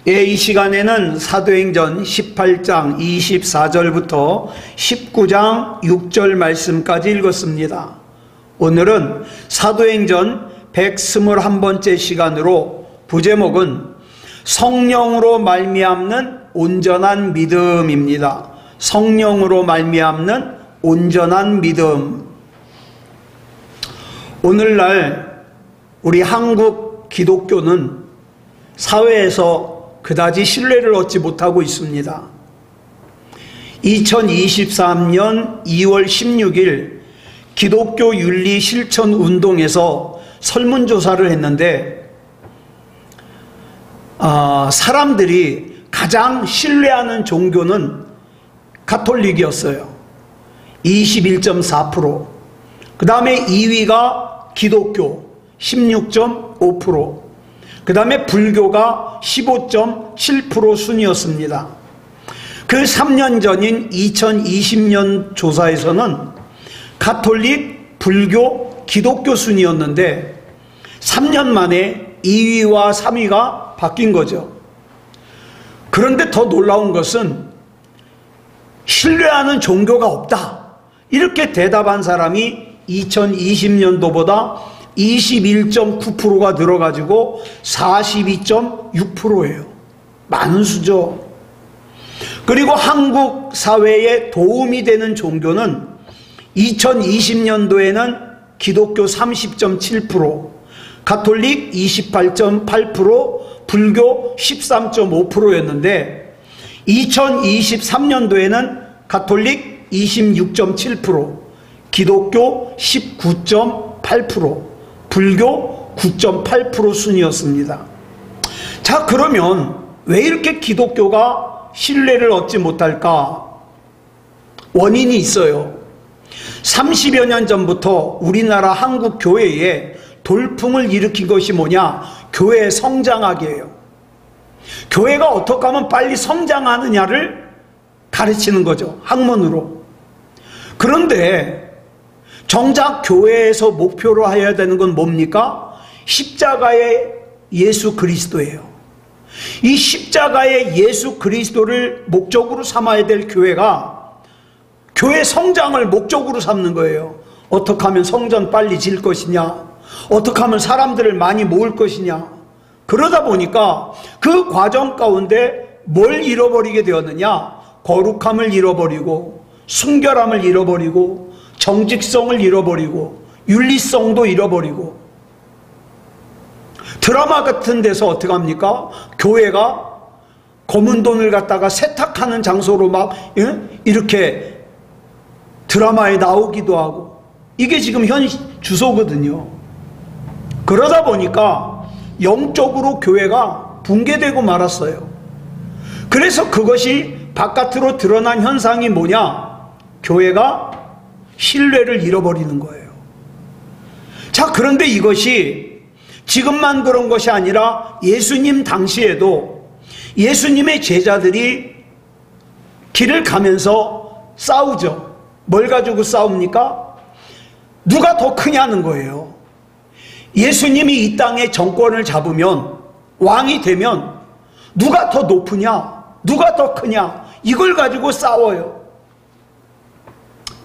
예, 이 시간에는 사도행전 18장 24절부터 19장 6절 말씀까지 읽었습니다. 오늘은 사도행전 121번째 시간으로 부제목은 성령으로 말미암는 온전한 믿음입니다. 성령으로 말미암는 온전한 믿음. 오늘날 우리 한국 기독교는 사회에서 그다지 신뢰를 얻지 못하고 있습니다. 2023년 2월 16일 기독교 윤리 실천 운동에서 설문조사를 했는데 사람들이 가장 신뢰하는 종교는 가톨릭이었어요. 21.4%. 그 다음에 2위가 기독교 16.5%. 그 다음에 불교가 15.7% 순이었습니다. 그 3년 전인 2020년 조사에서는 가톨릭, 불교, 기독교 순이었는데 3년 만에 2위와 3위가 바뀐 거죠. 그런데 더 놀라운 것은 신뢰하는 종교가 없다, 이렇게 대답한 사람이 2020년도보다 21.9%가 늘어가지고 42.6%예요. 많은 수죠. 그리고 한국 사회에 도움이 되는 종교는 2020년도에는 기독교 30.7%, 가톨릭 28.8%, 불교 13.5%였는데 2023년도에는 가톨릭 26.7%, 기독교 19.8%, 불교 9.8% 순이었습니다. 자, 그러면 왜 이렇게 기독교가 신뢰를 얻지 못할까? 원인이 있어요. 30여 년 전부터 우리나라 한국 교회에 돌풍을 일으킨 것이 뭐냐? 교회 성장하기예요. 교회가 어떻게 하면 빨리 성장하느냐를 가르치는 거죠, 학문으로. 그런데 정작 교회에서 목표로 해야 되는 건 뭡니까? 십자가의 예수 그리스도예요. 이 십자가의 예수 그리스도를 목적으로 삼아야 될 교회가 교회 성장을 목적으로 삼는 거예요. 어떻게 하면 성전 빨리 질 것이냐, 어떻게 하면 사람들을 많이 모을 것이냐. 그러다 보니까 그 과정 가운데 뭘 잃어버리게 되었느냐? 거룩함을 잃어버리고, 순결함을 잃어버리고, 정직성을 잃어버리고, 윤리성도 잃어버리고. 드라마 같은 데서 어떻게 합니까? 교회가 검은 돈을 갖다가 세탁하는 장소로 막 이렇게 드라마에 나오기도 하고, 이게 지금 현 주소거든요. 그러다 보니까 영적으로 교회가 붕괴되고 말았어요. 그래서 그것이 바깥으로 드러난 현상이 뭐냐? 교회가 신뢰를 잃어버리는 거예요. 자, 그런데 이것이 지금만 그런 것이 아니라 예수님 당시에도 예수님의 제자들이 길을 가면서 싸우죠. 뭘 가지고 싸웁니까? 누가 더 크냐는 거예요. 예수님이 이 땅에 정권을 잡으면, 왕이 되면 누가 더 높으냐, 누가 더 크냐, 이걸 가지고 싸워요.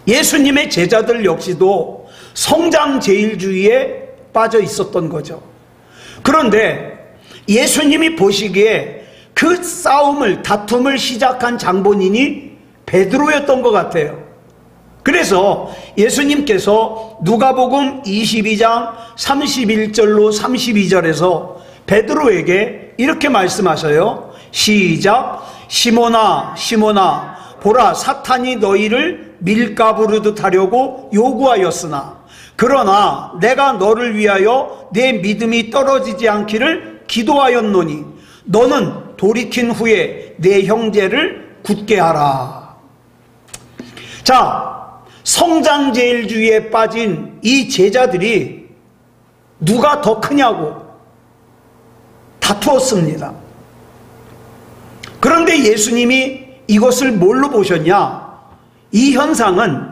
예수님의 제자들 역시도 성장제일주의에 빠져 있었던 거죠. 그런데 예수님이 보시기에 그 싸움을, 다툼을 시작한 장본인이 베드로였던 것 같아요. 그래서 예수님께서 누가복음 22장 31절로 32절에서 베드로에게 이렇게 말씀하셔요. 시작. 시몬아, 시몬아, 보라, 사탄이 너희를 밀가부르듯 하려고 요구하였으나 그러나 내가 너를 위하여 내 믿음이 떨어지지 않기를 기도하였노니 너는 돌이킨 후에 내 형제를 굳게 하라. 자, 성장제일주의에 빠진 이 제자들이 누가 더 크냐고 다투었습니다. 그런데 예수님이 이것을 뭘로 보셨냐? 이 현상은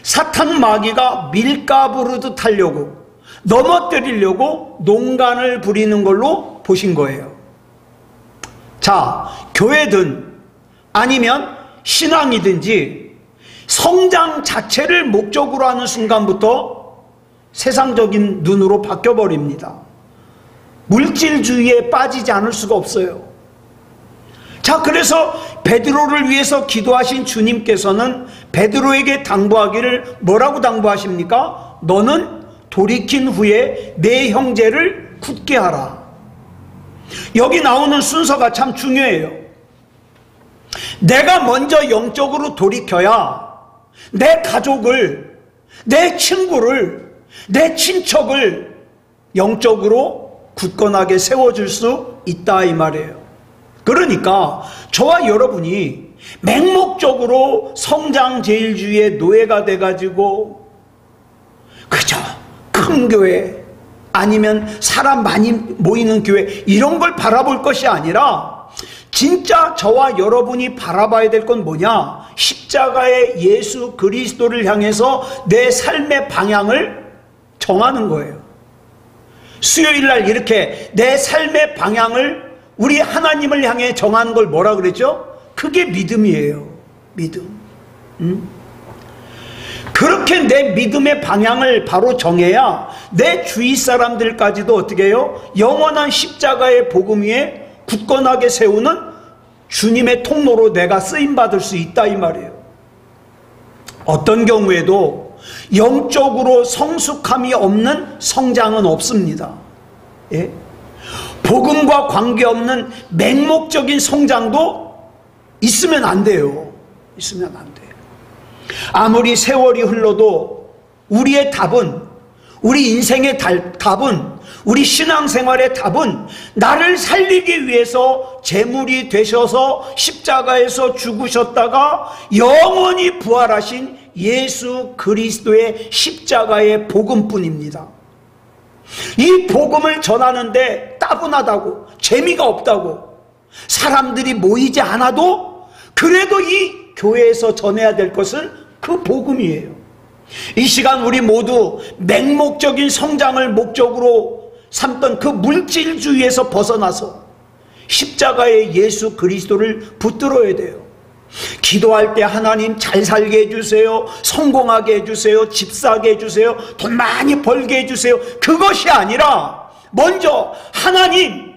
사탄 마귀가 밀가부르듯 하려고, 넘어뜨리려고 농간을 부리는 걸로 보신 거예요. 자, 교회든 아니면 신앙이든지 성장 자체를 목적으로 하는 순간부터 세상적인 눈으로 바뀌어버립니다. 물질주의에 빠지지 않을 수가 없어요. 자, 그래서 베드로를 위해서 기도하신 주님께서는 베드로에게 당부하기를 뭐라고 당부하십니까? 너는 돌이킨 후에 내 형제를 굳게 하라. 여기 나오는 순서가 참 중요해요. 내가 먼저 영적으로 돌이켜야 내 가족을, 내 친구를, 내 친척을 영적으로 굳건하게 세워줄 수 있다 이 말이에요. 그러니까 저와 여러분이 맹목적으로 성장제일주의의 노예가 돼가지고 그저 큰 교회 아니면 사람 많이 모이는 교회 이런 걸 바라볼 것이 아니라 진짜 저와 여러분이 바라봐야 될 건 뭐냐? 십자가의 예수 그리스도를 향해서 내 삶의 방향을 정하는 거예요. 수요일날 이렇게 내 삶의 방향을 우리 하나님을 향해 정하는 걸 뭐라 그랬죠? 그게 믿음이에요. 믿음. 그렇게 내 믿음의 방향을 바로 정해야 내 주위 사람들까지도 어떻게 해요? 영원한 십자가의 복음 위에 굳건하게 세우는 주님의 통로로 내가 쓰임받을 수 있다 이 말이에요. 어떤 경우에도 영적으로 성숙함이 없는 성장은 없습니다. 예? 복음과 관계없는 맹목적인 성장도 있으면 안 돼요. 있으면 안 돼요. 아무리 세월이 흘러도 우리의 답은, 우리 인생의 답은, 우리 신앙생활의 답은 나를 살리기 위해서 제물이 되셔서 십자가에서 죽으셨다가 영원히 부활하신 예수 그리스도의 십자가의 복음뿐입니다. 이 복음을 전하는데 따분하다고, 재미가 없다고, 사람들이 모이지 않아도 그래도 이 교회에서 전해야 될 것은 그 복음이에요. 이 시간 우리 모두 맹목적인 성장을 목적으로 삼던 그 물질주의에서 벗어나서 십자가의 예수 그리스도를 붙들어야 돼요. 기도할 때 하나님 잘 살게 해주세요, 성공하게 해주세요, 집 사게 해주세요, 돈 많이 벌게 해주세요, 그것이 아니라 먼저 하나님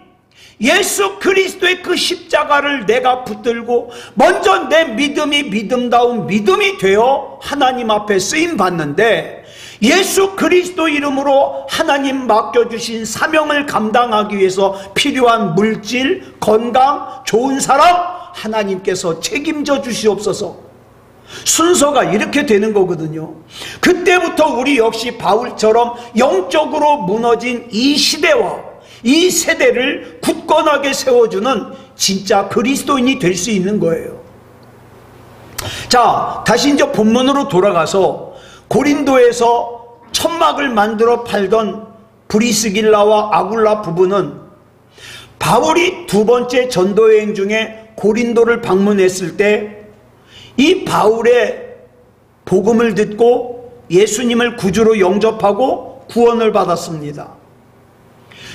예수 그리스도의 그 십자가를 내가 붙들고 먼저 내 믿음이 믿음다운 믿음이 되어 하나님 앞에 쓰임받는데, 예수 그리스도 이름으로 하나님 맡겨주신 사명을 감당하기 위해서 필요한 물질, 건강, 좋은 사람 하나님께서 책임져 주시옵소서. 순서가 이렇게 되는 거거든요. 그때부터 우리 역시 바울처럼 영적으로 무너진 이 시대와 이 세대를 굳건하게 세워주는 진짜 그리스도인이 될 수 있는 거예요. 자, 다시 이제 본문으로 돌아가서 고린도에서 천막을 만들어 팔던 브리스길라와 아굴라 부부는 바울이 두 번째 전도여행 중에 고린도를 방문했을 때 이 바울의 복음을 듣고 예수님을 구주로 영접하고 구원을 받았습니다.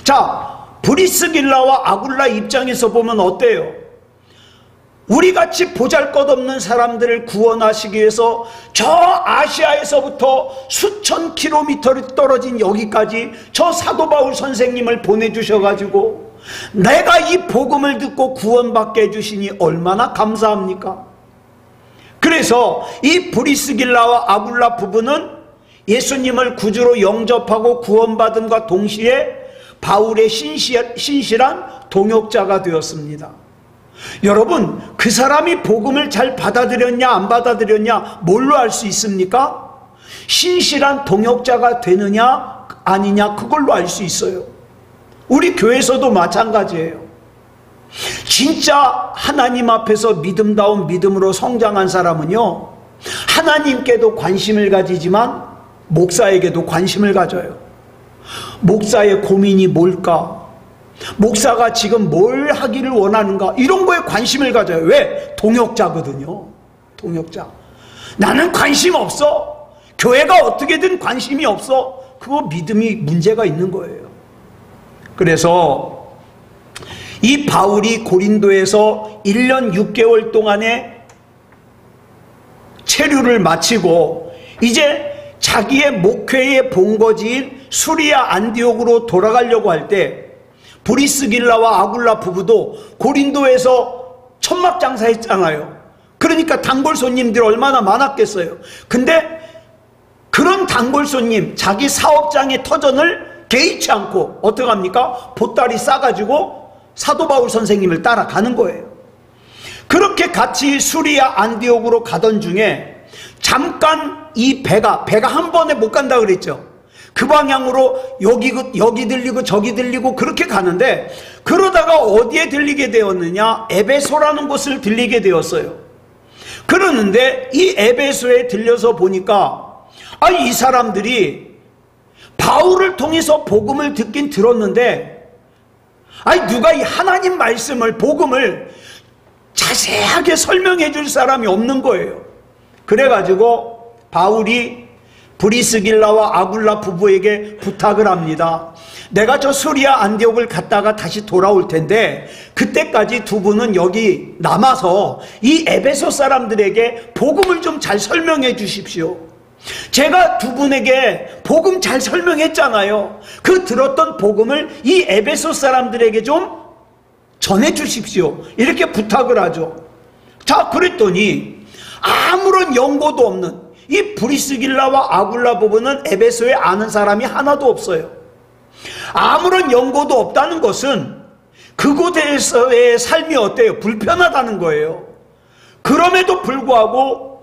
자, 브리스길라와 아굴라 입장에서 보면 어때요? 우리같이 보잘것없는 사람들을 구원하시기 위해서 저 아시아에서부터 수천 킬로미터를 떨어진 여기까지 저 사도 바울 선생님을 보내주셔가지고 내가 이 복음을 듣고 구원받게 해주시니 얼마나 감사합니까? 그래서 이 브리스길라와 아굴라 부부는 예수님을 구주로 영접하고 구원받음과 동시에 바울의 신실한 동역자가 되었습니다. 여러분, 그 사람이 복음을 잘 받아들였냐 안 받아들였냐 뭘로 알 수 있습니까? 신실한 동역자가 되느냐 아니냐 그걸로 알 수 있어요. 우리 교회에서도 마찬가지예요. 진짜 하나님 앞에서 믿음다운 믿음으로 성장한 사람은요, 하나님께도 관심을 가지지만 목사에게도 관심을 가져요. 목사의 고민이 뭘까? 목사가 지금 뭘 하기를 원하는가? 이런 거에 관심을 가져요. 왜? 동역자거든요. 동역자. 나는 관심 없어. 교회가 어떻게든 관심이 없어. 그거 믿음이 문제가 있는 거예요. 그래서 이 바울이 고린도에서 1년 6개월 동안의 체류를 마치고 이제 자기의 목회의 본거지인 수리아 안디옥으로 돌아가려고 할 때 브리스길라와 아굴라 부부도 고린도에서 천막장사 했잖아요. 그러니까 단골 손님들이 얼마나 많았겠어요. 근데 그런 단골 손님, 자기 사업장의 터전을 개의치 않고 어떻게 합니까? 보따리 싸가지고 사도 바울 선생님을 따라가는 거예요. 그렇게 같이 수리아 안디옥으로 가던 중에 잠깐 이 배가 한 번에 못 간다 그랬죠. 그 방향으로 여기 들리고 저기 들리고 그렇게 가는데, 그러다가 어디에 들리게 되었느냐? 에베소라는 곳을 들리게 되었어요. 그러는데 이 에베소에 들려서 보니까 이 사람들이 바울을 통해서 복음을 듣긴 들었는데 누가 이 하나님 말씀을, 복음을 자세하게 설명해 줄 사람이 없는 거예요. 그래가지고 바울이 브리스길라와 아굴라 부부에게 부탁을 합니다. 내가 저 수리아 안디옥을 갔다가 다시 돌아올 텐데 그때까지 두 분은 여기 남아서 이 에베소 사람들에게 복음을 좀 잘 설명해 주십시오. 제가 두 분에게 복음 잘 설명했잖아요. 그 들었던 복음을 이 에베소 사람들에게 좀 전해 주십시오. 이렇게 부탁을 하죠. 자, 그랬더니 아무런 연고도 없는 이 브리스길라와 아굴라 부부는 에베소에 아는 사람이 하나도 없어요. 아무런 연고도 없다는 것은 그곳에서의 삶이 어때요? 불편하다는 거예요. 그럼에도 불구하고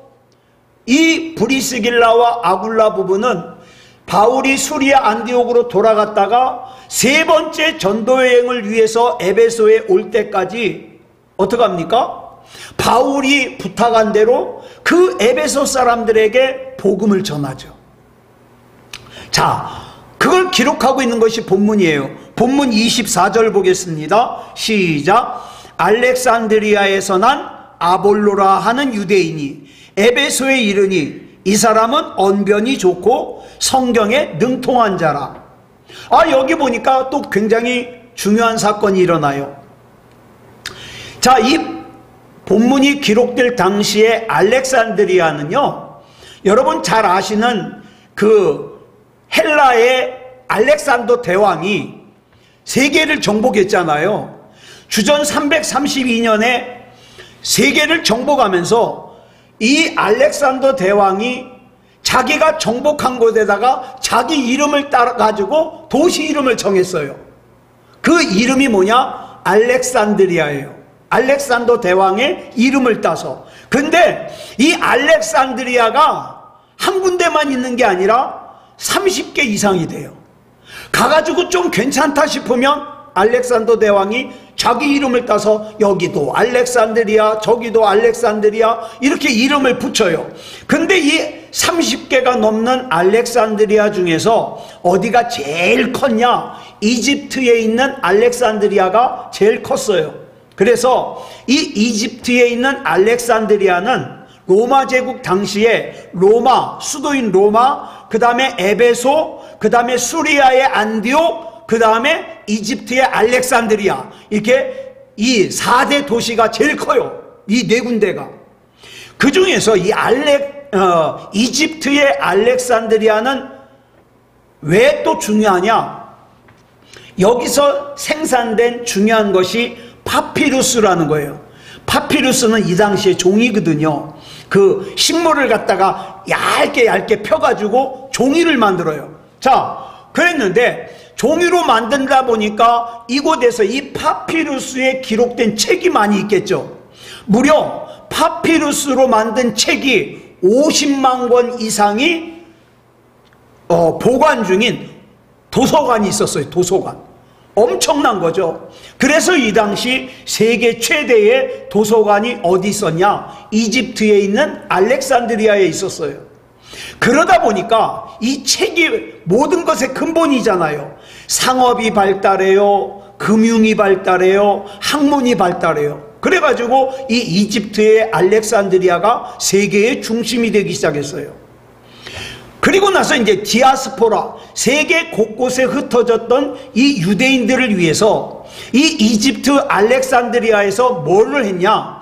이 브리스길라와 아굴라 부부는 바울이 수리아 안디옥으로 돌아갔다가 세 번째 전도 여행을 위해서 에베소에 올 때까지 어떻게 합니까? 바울이 부탁한 대로 그 에베소 사람들에게 복음을 전하죠. 자, 그걸 기록하고 있는 것이 본문이에요. 본문 24절 보겠습니다. 시작. 알렉산드리아에서 난 아볼로라 하는 유대인이 에베소에 이르니 이 사람은 언변이 좋고 성경에 능통한 자라. 여기 보니까 또 굉장히 중요한 사건이 일어나요. 자, 이 본문이 기록될 당시에 알렉산드리아는요, 여러분 잘 아시는 그 헬라의 알렉산더 대왕이 세계를 정복했잖아요. 주전 332년에 세계를 정복하면서 이 알렉산더 대왕이 자기가 정복한 곳에다가 자기 이름을 따가지고 도시 이름을 정했어요. 그 이름이 뭐냐? 알렉산드리아예요. 알렉산더 대왕의 이름을 따서. 근데 이 알렉산드리아가 한 군데만 있는 게 아니라 30개 이상이 돼요. 가가지고 좀 괜찮다 싶으면 알렉산더 대왕이 자기 이름을 따서 여기도 알렉산드리아, 저기도 알렉산드리아 이렇게 이름을 붙여요. 근데 이 30개가 넘는 알렉산드리아 중에서 어디가 제일 컸냐? 이집트에 있는 알렉산드리아가 제일 컸어요. 그래서 이 이집트에 있는 알렉산드리아는 로마 제국 당시에 로마, 수도인 로마, 그 다음에 에베소, 그 다음에 수리아의 안디옥, 그 다음에 이집트의 알렉산드리아, 이렇게 이 4대 도시가 제일 커요. 이 네 군데가. 그 중에서 이 이집트의 알렉산드리아는 왜 또 중요하냐? 여기서 생산된 중요한 것이 파피루스라는 거예요. 파피루스는 이 당시에 종이거든요. 그 식물을 갖다가 얇게 펴가지고 종이를 만들어요. 자, 그랬는데 종이로 만든다 보니까 이곳에서 이 파피루스에 기록된 책이 많이 있겠죠. 무려 파피루스로 만든 책이 50만 권 이상이 보관 중인 도서관이 있었어요. 도서관. 엄청난 거죠. 그래서 이 당시 세계 최대의 도서관이 어디 있었냐? 이집트에 있는 알렉산드리아에 있었어요. 그러다 보니까 이 책이 모든 것의 근본이잖아요. 상업이 발달해요, 금융이 발달해요, 학문이 발달해요. 그래가지고 이 이집트의 알렉산드리아가 세계의 중심이 되기 시작했어요. 그리고 나서 이제 디아스포라, 세계 곳곳에 흩어졌던 이 유대인들을 위해서 이 이집트 알렉산드리아에서 뭐를 했냐?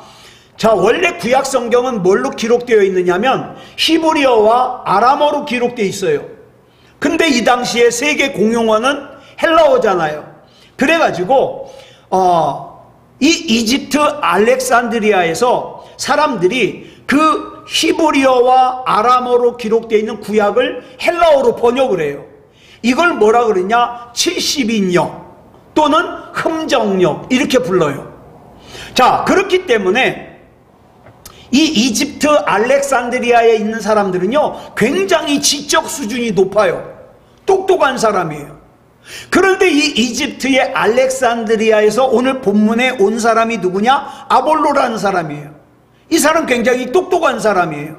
자, 원래 구약 성경은 뭘로 기록되어 있느냐면 히브리어와 아람어로 기록되어 있어요. 근데 이 당시에 세계 공용어는 헬라어잖아요. 그래가지고 이 이집트 알렉산드리아에서 사람들이 그 히브리어와 아람어로 기록되어 있는 구약을 헬라어로 번역을 해요. 이걸 뭐라 그러냐? 70인역 또는 흠정역 이렇게 불러요. 자, 그렇기 때문에 이 이집트 알렉산드리아에 있는 사람들은요, 굉장히 지적 수준이 높아요. 똑똑한 사람이에요. 그런데 이 이집트의 알렉산드리아에서 오늘 본문에 온 사람이 누구냐? 아볼로라는 사람이에요. 이 사람 굉장히 똑똑한 사람이에요.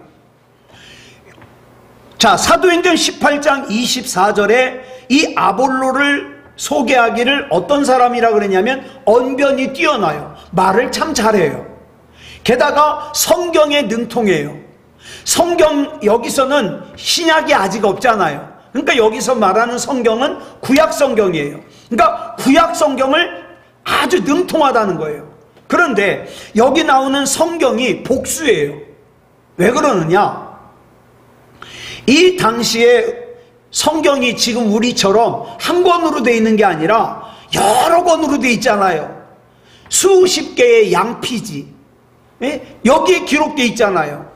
자, 사도행전 18장 24절에 이 아볼로를 소개하기를 어떤 사람이라 그러냐면 언변이 뛰어나요. 말을 참 잘해요. 게다가 성경에 능통해요. 성경, 여기서는 신약이 아직 없잖아요. 그러니까 여기서 말하는 성경은 구약 성경이에요. 그러니까 구약 성경을 아주 능통하다는 거예요. 그런데 여기 나오는 성경이 복수예요. 왜 그러느냐? 이 당시에 성경이 지금 우리처럼 한 권으로 되어 있는 게 아니라 여러 권으로 되어 있잖아요. 수십 개의 양피지, 여기에 기록되어 있잖아요.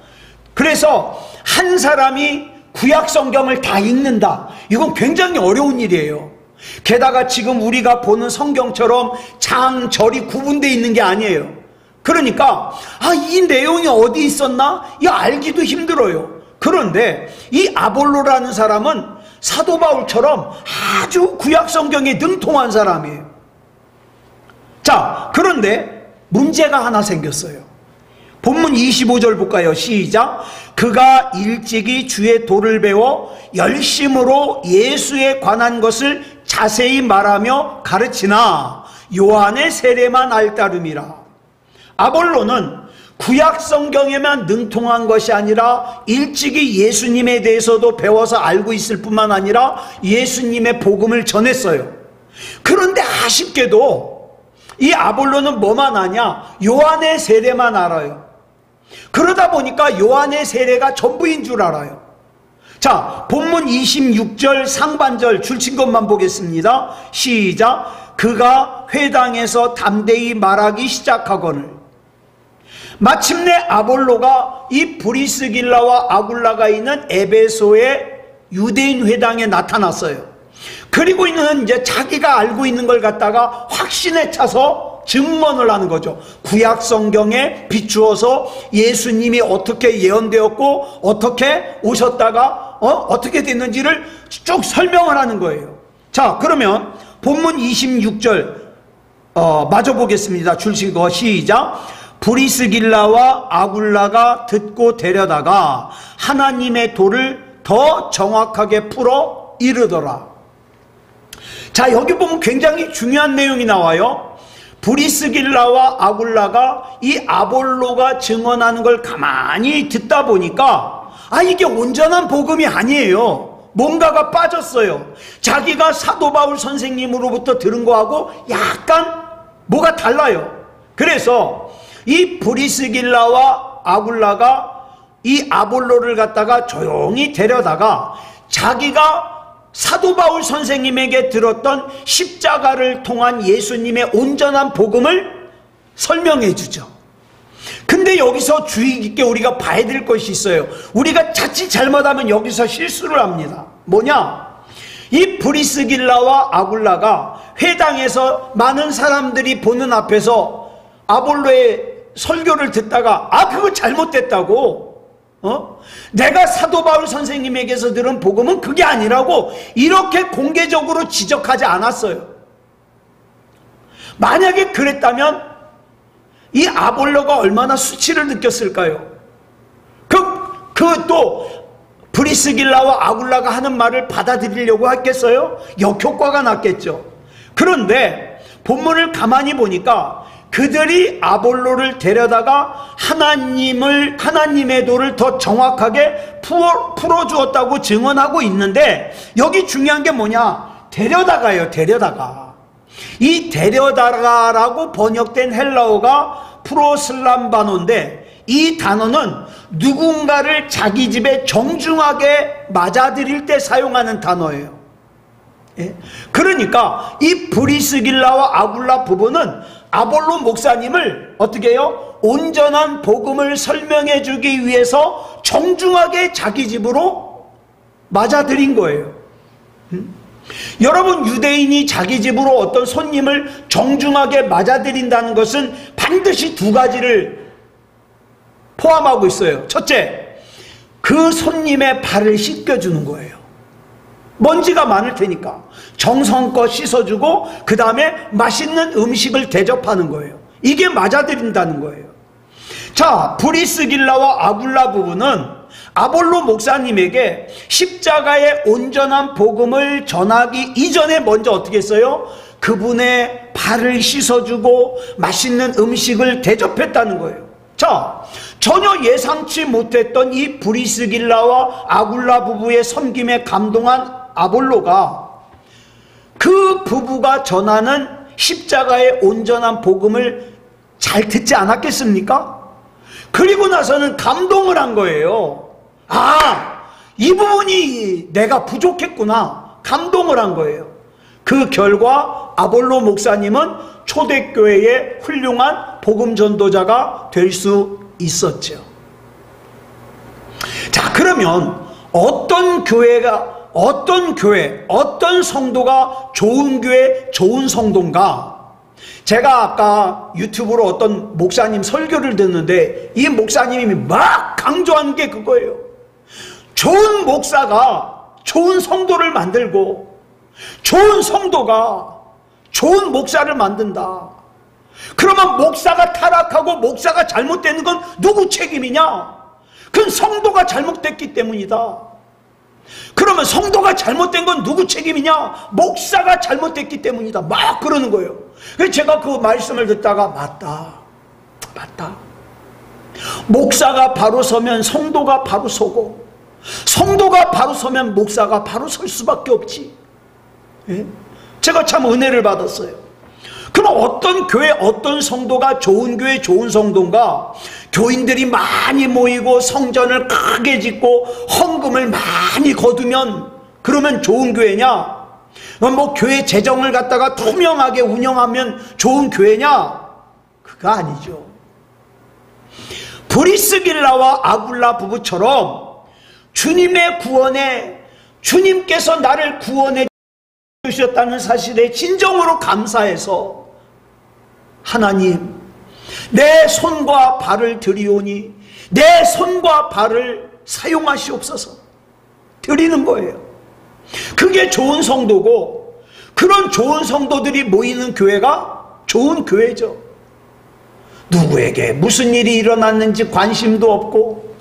그래서 한 사람이 구약 성경을 다 읽는다, 이건 굉장히 어려운 일이에요. 게다가 지금 우리가 보는 성경처럼 장절이 구분되어 있는 게 아니에요. 그러니까 이 내용이 어디 있었나? 이거 알기도 힘들어요. 그런데 이 아볼로라는 사람은 사도 바울처럼 아주 구약 성경에 능통한 사람이에요. 자, 그런데 문제가 하나 생겼어요. 본문 25절 볼까요? 시작. 그가 일찍이 주의 도를 배워 열심으로 예수에 관한 것을 자세히 말하며 가르치나 요한의 세례만 알따름이라. 아볼로는 구약 성경에만 능통한 것이 아니라 일찍이 예수님에 대해서도 배워서 알고 있을 뿐만 아니라 예수님의 복음을 전했어요. 그런데 아쉽게도 이 아볼로는 뭐만 아냐? 요한의 세례만 알아요. 그러다 보니까 요한의 세례가 전부인 줄 알아요. 자, 본문 26절 상반절 줄친 것만 보겠습니다. 시작. 그가 회당에서 담대히 말하기 시작하거늘. 마침내 아볼로가 이 브리스길라와 아굴라가 있는 에베소의 유대인 회당에 나타났어요. 그리고 이제 자기가 알고 있는 걸 갖다가 확신에 차서 증언을 하는 거죠. 구약 성경에 비추어서 예수님이 어떻게 예언되었고 어떻게 오셨다가 어떻게 됐는지를 쭉 설명을 하는 거예요. 자, 그러면 본문 26절 마저 보겠습니다. 줄친 거 시작. 브리스길라와 아굴라가 듣고 데려다가 하나님의 도를 더 정확하게 풀어 이르더라. 자, 여기 보면 굉장히 중요한 내용이 나와요. 브리스길라와 아굴라가 이 아볼로가 증언하는 걸 가만히 듣다 보니까 이게 온전한 복음이 아니에요. 뭔가가 빠졌어요. 자기가 사도 바울 선생님으로부터 들은 거하고 약간 뭐가 달라요. 그래서 이 브리스길라와 아굴라가 이 아볼로를 갖다가 조용히 데려다가 자기가 사도 바울 선생님에게 들었던 십자가를 통한 예수님의 온전한 복음을 설명해 주죠. 근데 여기서 주의 깊게 우리가 봐야 될 것이 있어요. 우리가 자칫 잘못하면 여기서 실수를 합니다. 뭐냐? 이 브리스길라와 아굴라가 회당에서 많은 사람들이 보는 앞에서 아볼로의 설교를 듣다가 그거 잘못됐다고, 내가 사도 바울 선생님에게서 들은 복음은 그게 아니라고 이렇게 공개적으로 지적하지 않았어요. 만약에 그랬다면 이 아볼로가 얼마나 수치를 느꼈을까요? 또 브리스길라와 아굴라가 하는 말을 받아들이려고 했겠어요? 역효과가 났겠죠. 그런데 본문을 가만히 보니까 그들이 아볼로를 데려다가 하나님의 도를 더 정확하게 풀어주었다고 증언하고 있는데, 여기 중요한 게 뭐냐? 데려다가요. 데려다가 이 데려다가라고 번역된 헬라어가 프로슬람바노인데, 이 단어는 누군가를 자기 집에 정중하게 맞아들일 때 사용하는 단어예요. 예? 그러니까 이 브리스길라와 아굴라 부부는 아볼로 목사님을 어떻게 해요? 온전한 복음을 설명해 주기 위해서 정중하게 자기 집으로 맞아들인 거예요. 여러분, 유대인이 자기 집으로 어떤 손님을 정중하게 맞아들인다는 것은 반드시 두 가지를 포함하고 있어요. 첫째, 그 손님의 발을 씻겨주는 거예요. 먼지가 많을 테니까 정성껏 씻어주고 그 다음에 맛있는 음식을 대접하는 거예요. 이게 맞아들인다는 거예요. 자, 브리스길라와 아굴라 부부는 아볼로 목사님에게 십자가의 온전한 복음을 전하기 이전에 먼저 어떻게 했어요? 그분의 발을 씻어주고 맛있는 음식을 대접했다는 거예요. 자, 전혀 예상치 못했던 이 브리스길라와 아굴라 부부의 섬김에 감동한 아볼로가 그 부부가 전하는 십자가의 온전한 복음을 잘 듣지 않았겠습니까? 그리고 나서는 감동을 한 거예요. 아, 이 부분이 내가 부족했구나. 감동을 한 거예요. 그 결과 아볼로 목사님은 초대교회의 훌륭한 복음 전도자가 될 수 있었죠. 자, 그러면 어떤 교회, 어떤 성도가 좋은 교회, 좋은 성도인가? 제가 아까 유튜브로 어떤 목사님 설교를 듣는데 이 목사님이 막 강조하는 게 그거예요. 좋은 목사가 좋은 성도를 만들고 좋은 성도가 좋은 목사를 만든다. 그러면 목사가 타락하고 목사가 잘못되는 건 누구 책임이냐? 그건 성도가 잘못됐기 때문이다. 그러면 성도가 잘못된 건 누구 책임이냐? 목사가 잘못됐기 때문이다. 막 그러는 거예요. 그래서 제가 그 말씀을 듣다가 맞다. 목사가 바로 서면 성도가 바로 서고 성도가 바로 서면 목사가 바로 설 수밖에 없지. 예? 제가 참 은혜를 받았어요. 그럼 어떤 교회, 어떤 성도가 좋은 교회, 좋은 성도인가? 교인들이 많이 모이고 성전을 크게 짓고 헌금을 많이 거두면 그러면 좋은 교회냐? 뭐 교회 재정을 갖다가 투명하게 운영하면 좋은 교회냐? 그거 아니죠. 브리스길라와 아굴라 부부처럼 주님의 구원에, 주님께서 나를 구원해 주셨다는 사실에 진정으로 감사해서 하나님, 내 손과 발을 드리오니 내 손과 발을 사용하시옵소서 드리는 거예요. 그게 좋은 성도고, 그런 좋은 성도들이 모이는 교회가 좋은 교회죠. 누구에게 무슨 일이 일어났는지 관심도 없고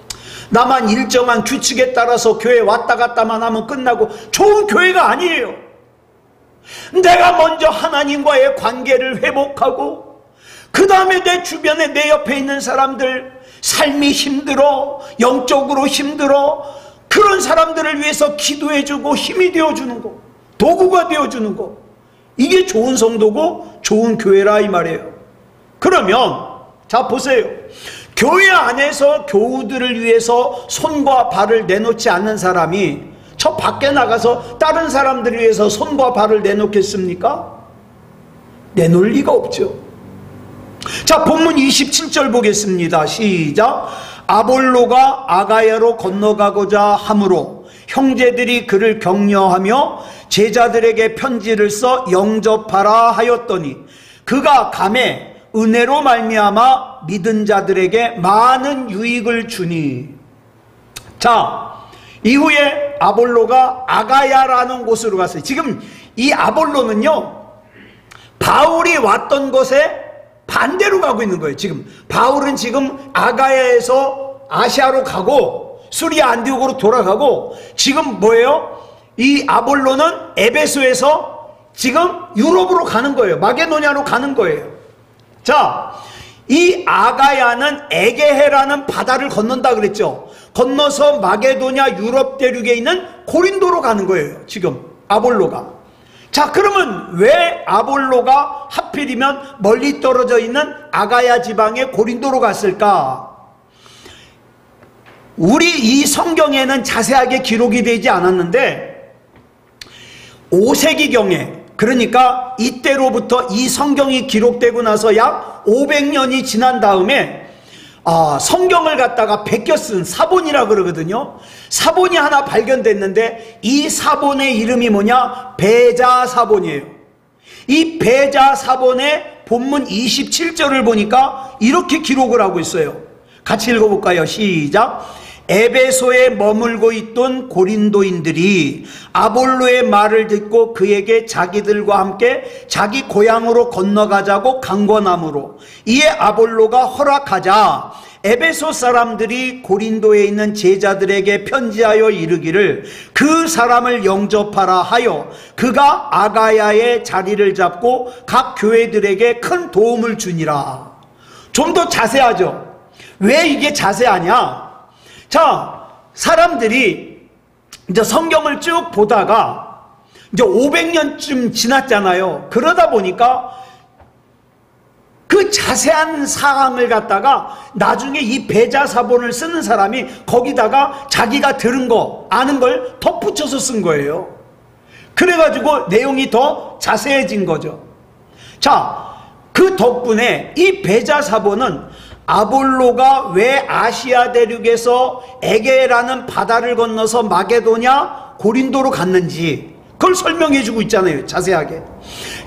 나만 일정한 규칙에 따라서 교회 왔다 갔다만 하면 끝나고 좋은 교회가 아니에요. 내가 먼저 하나님과의 관계를 회복하고 그 다음에 내 주변에 내 옆에 있는 사람들, 삶이 힘들어, 영적으로 힘들어, 그런 사람들을 위해서 기도해주고 힘이 되어주는 거, 도구가 되어주는 거, 이게 좋은 성도고 좋은 교회라 이 말이에요. 그러면 자 보세요. 교회 안에서 교우들을 위해서 손과 발을 내놓지 않는 사람이 저 밖에 나가서 다른 사람들을 위해서 손과 발을 내놓겠습니까? 내놓을 리가 없죠. 자, 본문 27절 보겠습니다. 시작. 아볼로가 아가야로 건너가고자 하므로 형제들이 그를 격려하며 제자들에게 편지를 써 영접하라 하였더니 그가 감에 은혜로 말미암아 믿은 자들에게 많은 유익을 주니. 자, 이후에 아볼로가 아가야라는 곳으로 갔어요. 지금 이 아볼로는요, 바울이 왔던 곳에 반대로 가고 있는 거예요. 지금 바울은 지금 아가야에서 아시아로 가고 수리아 안디옥으로 돌아가고, 지금 뭐예요? 이 아볼로는 에베소에서 지금 유럽으로 가는 거예요. 마게도냐로 가는 거예요. 자, 이 아가야는 에게해라는 바다를 건넌다 그랬죠. 건너서 마게도냐 유럽 대륙에 있는 고린도로 가는 거예요. 지금 아볼로가. 자, 그러면 왜 아볼로가 하필이면 멀리 떨어져 있는 아가야 지방의 고린도로 갔을까? 우리 이 성경에는 자세하게 기록이 되지 않았는데 5세기경에, 그러니까 이때로부터 이 성경이 기록되고 나서 약 500년이 지난 다음에 성경을 갖다가 베껴 쓴 사본이라 그러거든요. 사본이 하나 발견됐는데 이 사본의 이름이 뭐냐? 배자사본이에요. 이 배자사본의 본문 27절을 보니까 이렇게 기록을 하고 있어요. 같이 읽어볼까요? 시작. 에베소에 머물고 있던 고린도인들이 아볼로의 말을 듣고 그에게 자기들과 함께 자기 고향으로 건너가자고 강권함으로, 이에 아볼로가 허락하자 에베소 사람들이 고린도에 있는 제자들에게 편지하여 이르기를 그 사람을 영접하라 하여 그가 아가야의 자리를 잡고 각 교회들에게 큰 도움을 주니라. 좀 더 자세하죠? 왜 이게 자세하냐? 자, 사람들이 이제 성경을 쭉 보다가 이제 500년쯤 지났잖아요. 그러다 보니까 그 자세한 사항을 갖다가 나중에 이 배자사본을 쓰는 사람이 거기다가 자기가 들은 거, 아는 걸 덧붙여서 쓴 거예요. 그래가지고 내용이 더 자세해진 거죠. 자, 그 덕분에 이 배자사본은 아볼로가 왜 아시아 대륙에서 에게라는 바다를 건너서 마게도냐, 고린도로 갔는지 그걸 설명해 주고 있잖아요. 자세하게.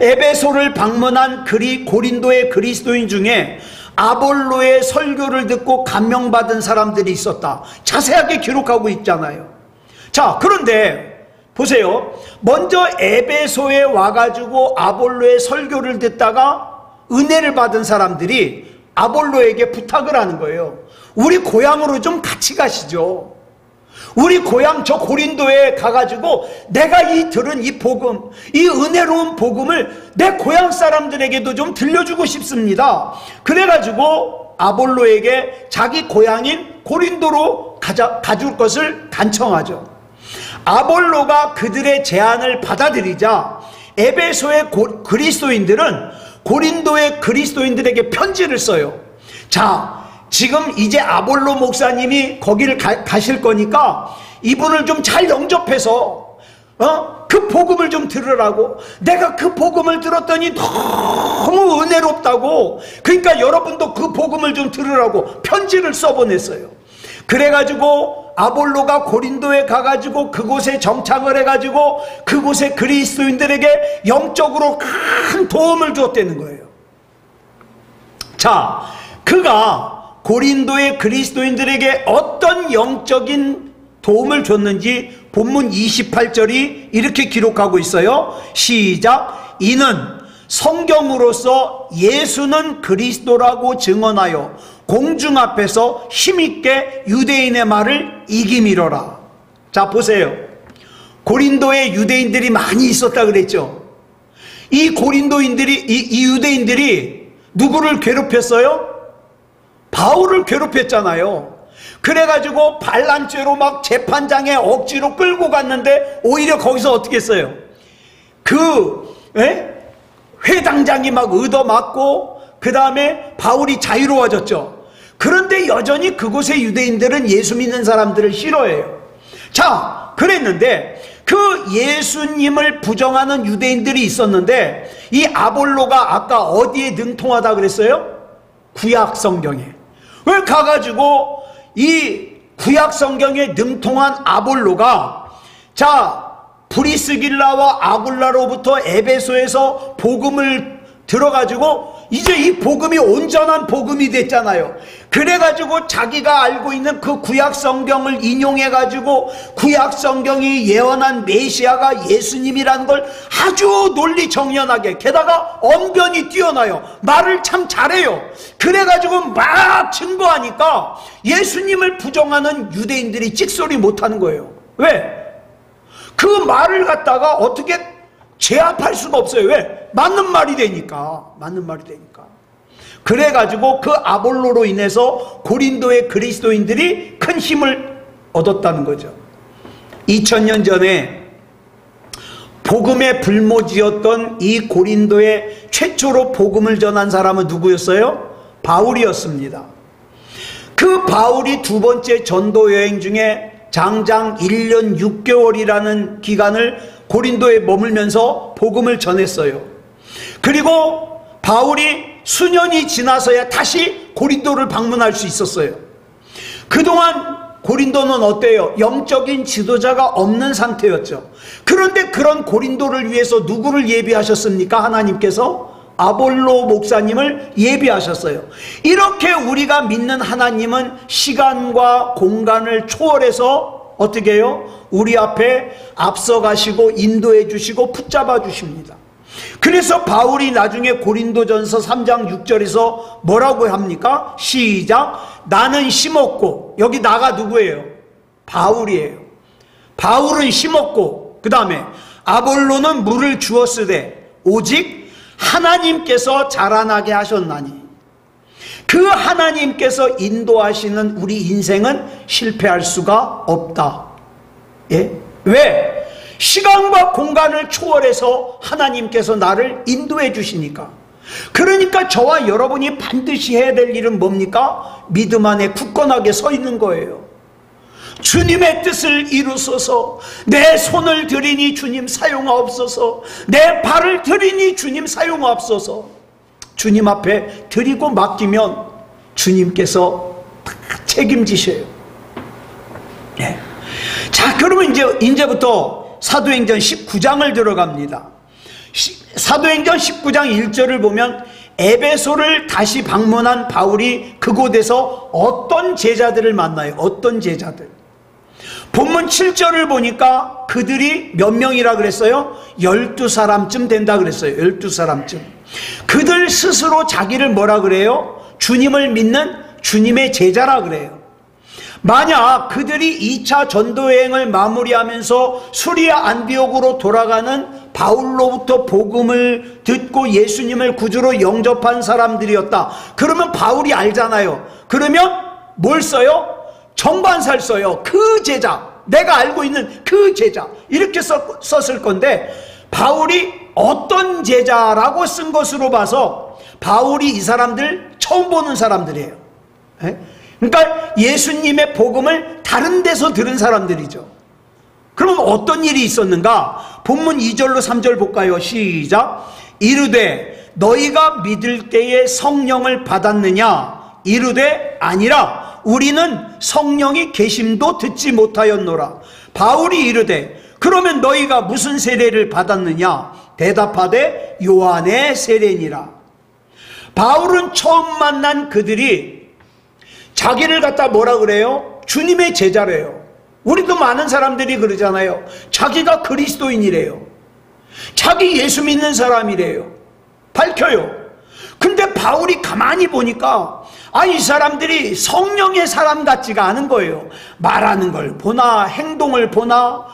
에베소를 방문한 고린도의 그리스도인 중에 아볼로의 설교를 듣고 감명받은 사람들이 있었다. 자세하게 기록하고 있잖아요. 자, 그런데 보세요. 먼저 에베소에 와가지고 아볼로의 설교를 듣다가 은혜를 받은 사람들이 아볼로에게 부탁을 하는 거예요. 우리 고향으로 좀 같이 가시죠. 우리 고향 저 고린도에 가가지고 내가 들은 이 복음, 이 은혜로운 복음을 내 고향 사람들에게도 좀 들려주고 싶습니다. 그래가지고 아볼로에게 자기 고향인 고린도로 가줄 것을 간청하죠. 아볼로가 그들의 제안을 받아들이자 에베소의 그리스도인들은 고린도의 그리스도인들에게 편지를 써요. 자, 지금 이제 아볼로 목사님이 거기를 가실 거니까 이분을 좀 잘 영접해서 그 복음을 좀 들으라고. 내가 그 복음을 들었더니 너무 은혜롭다고. 그러니까 여러분도 그 복음을 좀 들으라고 편지를 써보냈어요. 그래가지고 아볼로가 고린도에 가가지고 그곳에 정착을 해가지고 그곳의 그리스도인들에게 영적으로 큰 도움을 주었다는 거예요. 자, 그가 고린도의 그리스도인들에게 어떤 영적인 도움을 줬는지 본문 28절이 이렇게 기록하고 있어요. 시작. 이는 성경으로서 예수는 그리스도라고 증언하여 공중 앞에서 힘있게 유대인의 말을 이기미러라. 자, 보세요. 고린도에 유대인들이 많이 있었다 그랬죠. 이 고린도인들이, 이 유대인들이 누구를 괴롭혔어요? 바울을 괴롭혔잖아요. 그래가지고 반란죄로 막 재판장에 억지로 끌고 갔는데 오히려 거기서 어떻게 했어요? 회당장이 막 얻어맞고 그 다음에 바울이 자유로워졌죠. 그런데 여전히 그곳의 유대인들은 예수 믿는 사람들을 싫어해요. 자, 그랬는데 그 예수님을 부정하는 유대인들이 있었는데 이 아볼로가 아까 어디에 능통하다 그랬어요? 구약 성경에. 왜 가가지고 이 구약 성경에 능통한 아볼로가 브리스길라와 아굴라로부터 에베소에서 복음을 들어가지고 이제 이 복음이 온전한 복음이 됐잖아요. 그래가지고 자기가 알고 있는 그 구약 성경을 인용해가지고 구약 성경이 예언한 메시아가 예수님이라는 걸 아주 논리정연하게, 게다가 언변이 뛰어나요. 말을 참 잘해요. 그래가지고 막 증거하니까 예수님을 부정하는 유대인들이 찍소리 못하는 거예요. 왜? 그 말을 갖다가 어떻게 제압할 수가 없어요. 왜? 맞는 말이 되니까. 맞는 말이 되니까. 그래가지고 그 아볼로로 인해서 고린도의 그리스도인들이 큰 힘을 얻었다는 거죠. 2000년 전에 복음의 불모지였던 이 고린도에 최초로 복음을 전한 사람은 누구였어요? 바울이었습니다. 그 바울이 두 번째 전도 여행 중에 장장 1년 6개월이라는 기간을 고린도에 머물면서 복음을 전했어요. 그리고 바울이 수년이 지나서야 다시 고린도를 방문할 수 있었어요. 그동안 고린도는 어때요? 영적인 지도자가 없는 상태였죠. 그런데 그런 고린도를 위해서 누구를 예비하셨습니까? 하나님께서 아볼로 목사님을 예비하셨어요. 이렇게 우리가 믿는 하나님은 시간과 공간을 초월해서 어떻게 해요? 우리 앞에 앞서가시고 인도해 주시고 붙잡아 주십니다. 그래서 바울이 나중에 고린도전서 3장 6절에서 뭐라고 합니까? 시작. 나는 심었고, 여기 나가 누구예요? 바울이에요. 바울은 심었고, 그 다음에 아볼로는 물을 주었으되 오직 하나님께서 자라나게 하셨나니, 그 하나님께서 인도하시는 우리 인생은 실패할 수가 없다. 예? 왜? 시간과 공간을 초월해서 하나님께서 나를 인도해 주시니까. 그러니까 저와 여러분이 반드시 해야 될 일은 뭡니까? 믿음 안에 굳건하게 서 있는 거예요. 주님의 뜻을 이루소서. 내 손을 드리니 주님 사용하옵소서. 내 발을 드리니 주님 사용하옵소서. 주님 앞에 드리고 맡기면 주님께서 다 책임지셔요. 네. 자, 그러면 이제부터 사도행전 19장을 들어갑니다. 사도행전 19장 1절을 보면 에베소를 다시 방문한 바울이 그곳에서 어떤 제자들을 만나요? 어떤 제자들? 본문 7절을 보니까 그들이 몇 명이라 그랬어요? 12사람쯤 된다 그랬어요. 12사람쯤. 그들 스스로 자기를 뭐라 그래요? 주님을 믿는 주님의 제자라 그래요. 만약 그들이 2차 전도여행을 마무리하면서 수리아 안디옥으로 돌아가는 바울로부터 복음을 듣고 예수님을 구주로 영접한 사람들이었다. 그러면 바울이 알잖아요. 그러면 뭘 써요? 정반사를 써요. 그 제자, 내가 알고 있는 그 제자, 이렇게 썼을 건데 바울이 어떤 제자라고 쓴 것으로 봐서 바울이 이 사람들 처음 보는 사람들이에요. 그러니까 예수님의 복음을 다른 데서 들은 사람들이죠. 그러면 어떤 일이 있었는가? 본문 2절로 3절 볼까요? 시작. 이르되 너희가 믿을 때에 성령을 받았느냐? 이르되 아니라 우리는 성령이 계심도 듣지 못하였노라. 바울이 이르되 그러면 너희가 무슨 세례를 받았느냐? 대답하되 요한의 세례니라. 바울은 처음 만난 그들이 자기를 갖다 뭐라 그래요? 주님의 제자래요. 우리도 많은 사람들이 그러잖아요. 자기가 그리스도인이래요. 자기 예수 믿는 사람이래요. 밝혀요. 근데 바울이 가만히 보니까 이 사람들이 성령의 사람 같지가 않은 거예요. 말하는 걸 보나 행동을 보나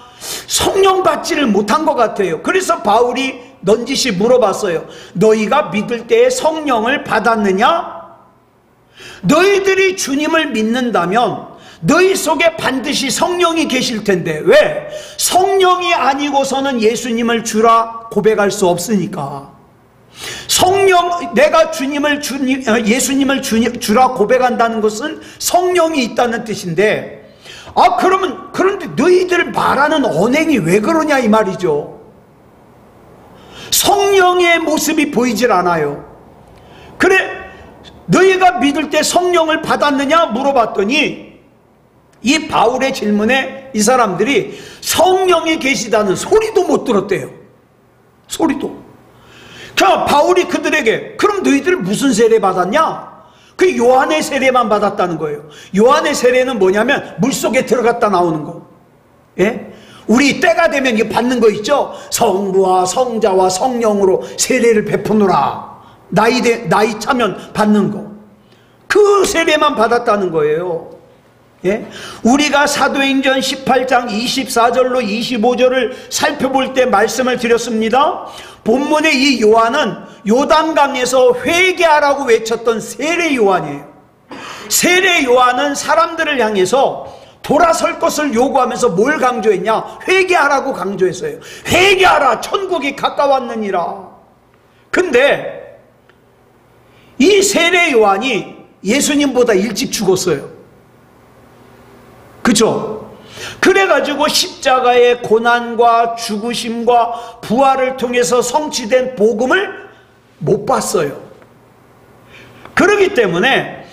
성령 받지를 못한 것 같아요. 그래서 바울이 넌지시 물어봤어요. 너희가 믿을 때에 성령을 받았느냐? 너희들이 주님을 믿는다면 너희 속에 반드시 성령이 계실 텐데 왜? 성령이 아니고서는 예수님을 주라 고백할 수 없으니까. 내가 예수님을 주라 고백한다는 것은 성령이 있다는 뜻인데, 그런데 너희들 말하는 언행이 왜 그러냐 이 말이죠. 성령의 모습이 보이질 않아요. 그래, 너희가 믿을 때 성령을 받았느냐 물어봤더니 이 바울의 질문에 이 사람들이 성령이 계시다는 소리도 못 들었대요. 소리도. 그러니까 바울이 그들에게 그럼 너희들 무슨 세례 받았냐? 그 요한의 세례만 받았다는 거예요. 요한의 세례는 뭐냐면 물속에 들어갔다 나오는 거. 예? 우리 때가 되면 이거 받는 거 있죠? 성부와 성자와 성령으로 세례를 베푸노라. 나이 차면 받는 거. 그 세례만 받았다는 거예요. 예? 우리가 사도행전 18장 24절로 25절을 살펴볼 때 말씀을 드렸습니다. 본문의 이 요한은 요단강에서 회개하라고 외쳤던 세례 요한이에요. 세례 요한은 사람들을 향해서 돌아설 것을 요구하면서 뭘 강조했냐? 회개하라고 강조했어요. 회개하라, 천국이 가까웠느니라. 근데 이 세례 요한이 예수님보다 일찍 죽었어요. 그죠? 그래가지고 십자가의 고난과 죽으심과 부활을 통해서 성취된 복음을 못 봤어요. 그렇기 때문에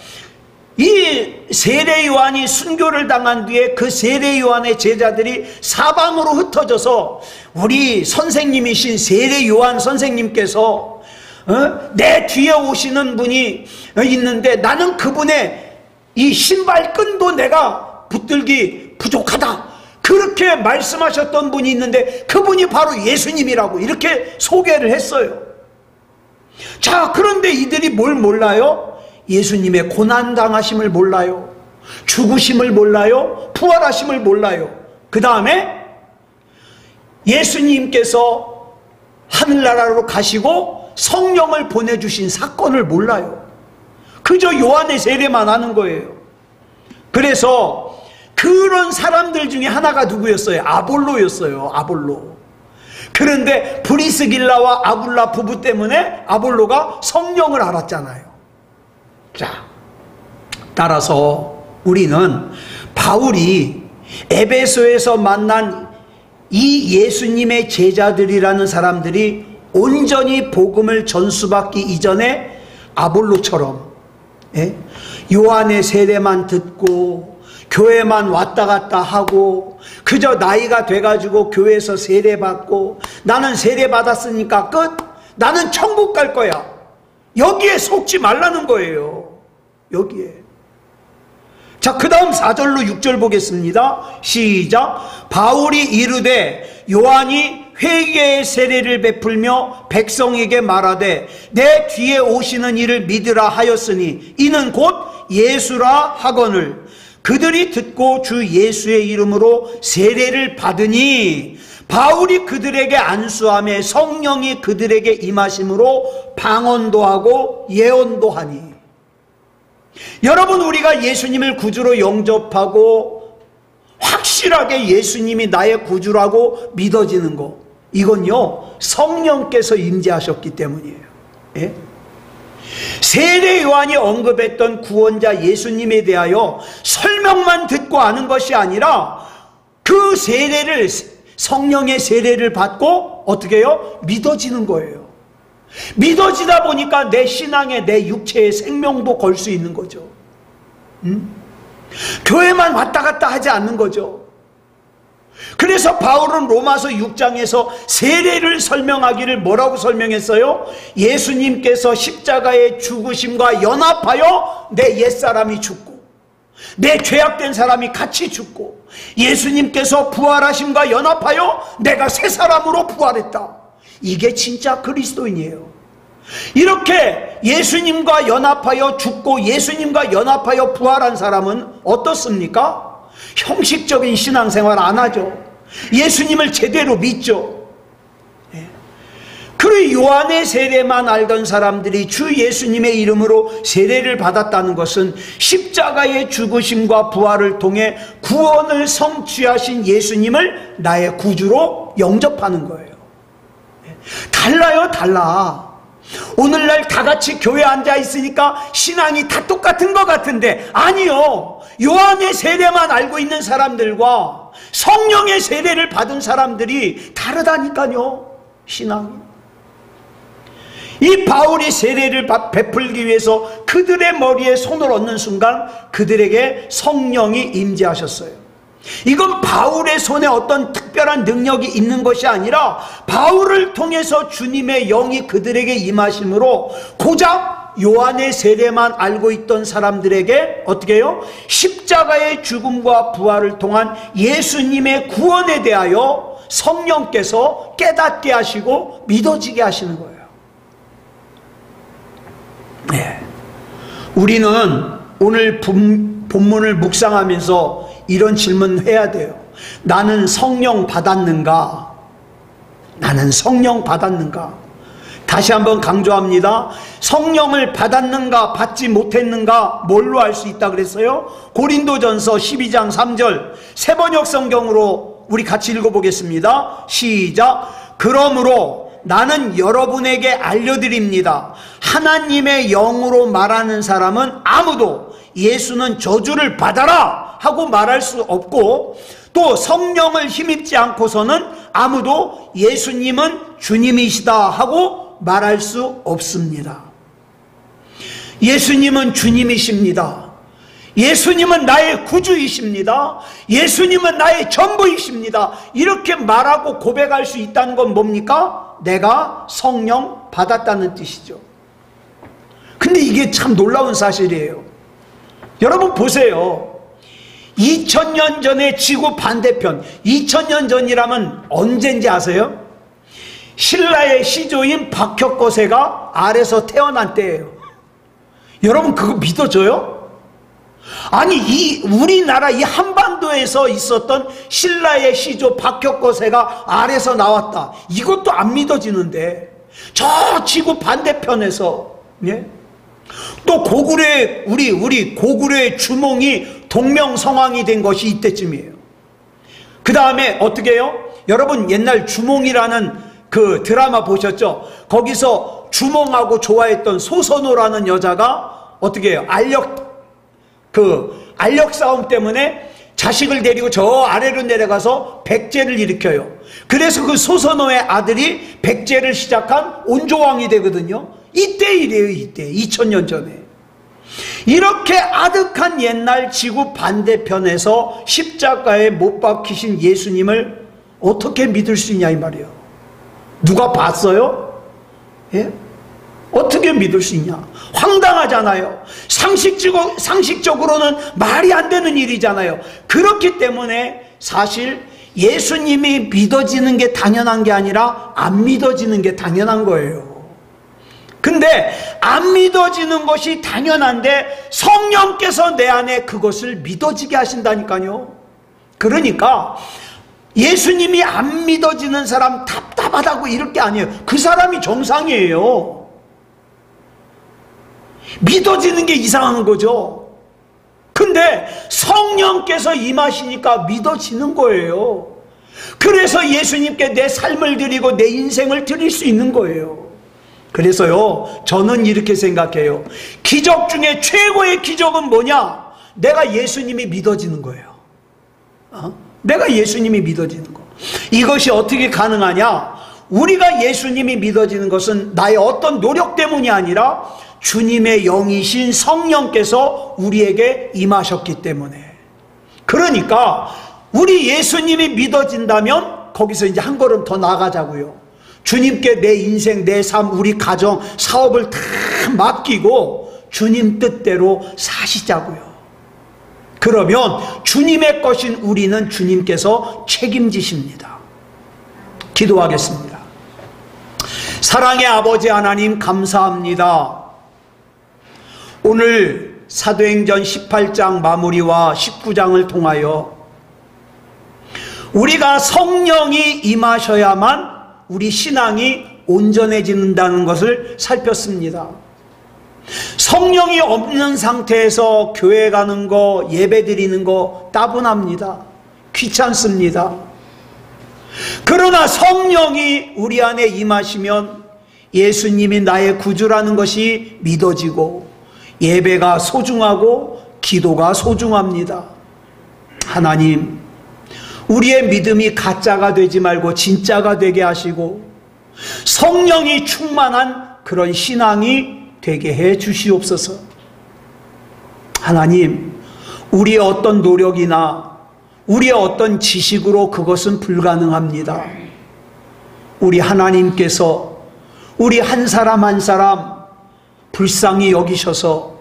이 세례 요한이 순교를 당한 뒤에 그 세례 요한의 제자들이 사방으로 흩어져서 우리 선생님이신 세례 요한 선생님께서 내 뒤에 오시는 분이 있는데 나는 그분의 이 신발끈도 내가 붙들기 부족하다, 그렇게 말씀하셨던 분이 있는데 그분이 바로 예수님이라고 이렇게 소개를 했어요. 자, 그런데 이들이 뭘 몰라요? 예수님의 고난당하심을 몰라요. 죽으심을 몰라요. 부활하심을 몰라요. 그 다음에 예수님께서 하늘나라로 가시고 성령을 보내주신 사건을 몰라요. 그저 요한의 세례만 하는 거예요. 그래서 그런 사람들 중에 하나가 누구였어요? 아볼로였어요. 아볼로. 그런데 브리스길라와 아굴라 부부 때문에 아볼로가 성령을 알았잖아요. 자, 따라서 우리는 바울이 에베소에서 만난 이 예수님의 제자들이라는 사람들이 온전히 복음을 전수받기 이전에 아볼로처럼 요한의 세례만 듣고 교회만 왔다 갔다 하고 그저 나이가 돼가지고 교회에서 세례받고 나는 세례받았으니까 끝, 나는 천국 갈 거야, 여기에 속지 말라는 거예요. 여기에. 자, 그 다음 4절로 6절 보겠습니다. 시작. 바울이 이르되 요한이 회개의 세례를 베풀며 백성에게 말하되 내 뒤에 오시는 이를 믿으라 하였으니 이는 곧 예수라 하거늘 그들이 듣고 주 예수의 이름으로 세례를 받으니 바울이 그들에게 안수하며 성령이 그들에게 임하심으로 방언도 하고 예언도 하니. 여러분, 우리가 예수님을 구주로 영접하고 확실하게 예수님이 나의 구주라고 믿어지는 거, 이건요 성령께서 임재하셨기 때문이에요. 예? 세례 요한이 언급했던 구원자 예수님에 대하여 설명만 듣고 아는 것이 아니라 그 세례를, 성령의 세례를 받고 어떻게 해요? 믿어지는 거예요. 믿어지다 보니까 내 신앙에, 내 육체의 생명도 걸 수 있는 거죠. 교회만 왔다 갔다 하지 않는 거죠. 그래서 바울은 로마서 6장에서 세례를 설명하기를 뭐라고 설명했어요? 예수님께서 십자가의 죽으심과 연합하여 내 옛사람이 죽고 내 죄악된 사람이 같이 죽고 예수님께서 부활하심과 연합하여 내가 새 사람으로 부활했다. 이게 진짜 그리스도인이에요. 이렇게 예수님과 연합하여 죽고 예수님과 연합하여 부활한 사람은 어떻습니까? 형식적인 신앙생활 안 하죠. 예수님을 제대로 믿죠. 그리고 요한의 세례만 알던 사람들이 주 예수님의 이름으로 세례를 받았다는 것은 십자가의 죽으심과 부활을 통해 구원을 성취하신 예수님을 나의 구주로 영접하는 거예요. 달라요, 달라. 오늘날 다 같이 교회에 앉아 있으니까 신앙이 다 똑같은 것 같은데 아니요. 요한의 세례만 알고 있는 사람들과 성령의 세례를 받은 사람들이 다르다니까요. 신앙이. 이 바울이 세례를 베풀기 위해서 그들의 머리에 손을 얹는 순간 그들에게 성령이 임재하셨어요. 이건 바울의 손에 어떤 특별한 능력이 있는 것이 아니라 바울을 통해서 주님의 영이 그들에게 임하심으로 고작 요한의 세례만 알고 있던 사람들에게 어떻게 해요? 십자가의 죽음과 부활을 통한 예수님의 구원에 대하여 성령께서 깨닫게 하시고 믿어지게 하시는 거예요. 네. 우리는 오늘 본문을 묵상하면서 이런 질문 해야 돼요. 나는 성령 받았는가? 나는 성령 받았는가? 다시 한번 강조합니다. 성령을 받았는가 받지 못했는가 뭘로 알 수 있다 그랬어요? 고린도전서 12장 3절 새번역 성경으로 우리 같이 읽어보겠습니다. 시작. 그러므로 나는 여러분에게 알려드립니다. 하나님의 영으로 말하는 사람은 아무도 예수는 저주를 받아라 하고 말할 수 없고, 또 성령을 힘입지 않고서는 아무도 예수님은 주님이시다 하고 말할 수 없습니다. 예수님은 주님이십니다. 예수님은 나의 구주이십니다. 예수님은 나의 전부이십니다. 이렇게 말하고 고백할 수 있다는 건 뭡니까? 내가 성령 받았다는 뜻이죠. 근데 이게 참 놀라운 사실이에요. 여러분 보세요. 2000년 전에 지구 반대편, 2000년 전이라면 언젠지 아세요? 신라의 시조인 박혁거세가 알에서 태어난 때예요. 여러분 그거 믿어져요? 아니 이 우리나라 이 한반도에서 있었던 신라의 시조 박혁거세가 알에서 나왔다, 이것도 안 믿어지는데 저 지구 반대편에서, 예? 또 고구려의 우리 고구려의 주몽이 동명성왕이 된 것이 이때쯤이에요. 그 다음에 어떻게 해요? 여러분 옛날 주몽이라는 그 드라마 보셨죠? 거기서 주몽하고 좋아했던 소선호라는 여자가 어떻게 해요? 알력 싸움 때문에 자식을 데리고 저 아래로 내려가서 백제를 일으켜요. 그래서 그 소선호의 아들이 백제를 시작한 온조왕이 되거든요. 이때 일이에요. 이때 2000년 전에. 이렇게 아득한 옛날 지구 반대편에서 십자가에 못 박히신 예수님을 어떻게 믿을 수 있냐 이 말이에요. 누가 봤어요? 예? 어떻게 믿을 수 있냐? 황당하잖아요. 상식적으로는 말이 안 되는 일이잖아요. 그렇기 때문에 사실 예수님이 믿어지는 게 당연한 게 아니라 안 믿어지는 게 당연한 거예요. 근데 안 믿어지는 것이 당연한데 성령께서 내 안에 그것을 믿어지게 하신다니까요. 그러니까 예수님이 안 믿어지는 사람 답답하다고 이럴 게 아니에요. 그 사람이 정상이에요. 믿어지는 게 이상한 거죠. 근데 성령께서 임하시니까 믿어지는 거예요. 그래서 예수님께 내 삶을 드리고 내 인생을 드릴 수 있는 거예요. 그래서요, 저는 이렇게 생각해요. 기적 중에 최고의 기적은 뭐냐? 내가 예수님이 믿어지는 거예요. 내가 예수님이 믿어지는 거. 이것이 어떻게 가능하냐? 우리가 예수님이 믿어지는 것은 나의 어떤 노력 때문이 아니라 주님의 영이신 성령께서 우리에게 임하셨기 때문에. 그러니까 우리 예수님이 믿어진다면 거기서 이제 한 걸음 더 나가자고요. 주님께 내 인생, 내 삶, 우리 가정, 사업을 다 맡기고 주님 뜻대로 사시자고요. 그러면 주님의 것인 우리는 주님께서 책임지십니다. 기도하겠습니다. 사랑의 아버지 하나님 감사합니다. 오늘 사도행전 18장 마무리와 19장을 통하여 우리가 성령이 임하셔야만 우리 신앙이 온전해진다는 것을 살폈습니다. 성령이 없는 상태에서 교회 가는 거, 예배 드리는 거 따분합니다. 귀찮습니다. 그러나 성령이 우리 안에 임하시면 예수님이 나의 구주라는 것이 믿어지고 예배가 소중하고 기도가 소중합니다. 하나님, 우리의 믿음이 가짜가 되지 말고 진짜가 되게 하시고 성령이 충만한 그런 신앙이 되게 해 주시옵소서. 하나님, 우리의 어떤 노력이나 우리의 어떤 지식으로 그것은 불가능합니다. 우리 하나님께서 우리 한 사람 한 사람 불쌍히 여기셔서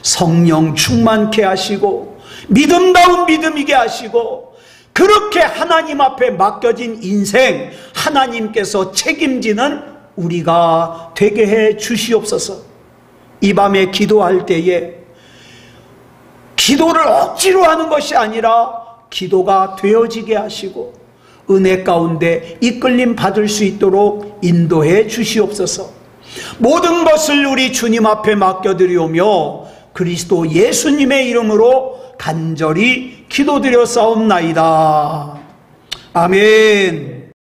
성령 충만케 하시고 믿음다운 믿음이게 하시고 그렇게 하나님 앞에 맡겨진 인생 하나님께서 책임지는 우리가 되게 해 주시옵소서. 이 밤에 기도할 때에 기도를 억지로 하는 것이 아니라 기도가 되어지게 하시고 은혜 가운데 이끌림 받을 수 있도록 인도해 주시옵소서. 모든 것을 우리 주님 앞에 맡겨드리오며 그리스도 예수님의 이름으로 간절히 기도드려 싸움나이다. 아멘.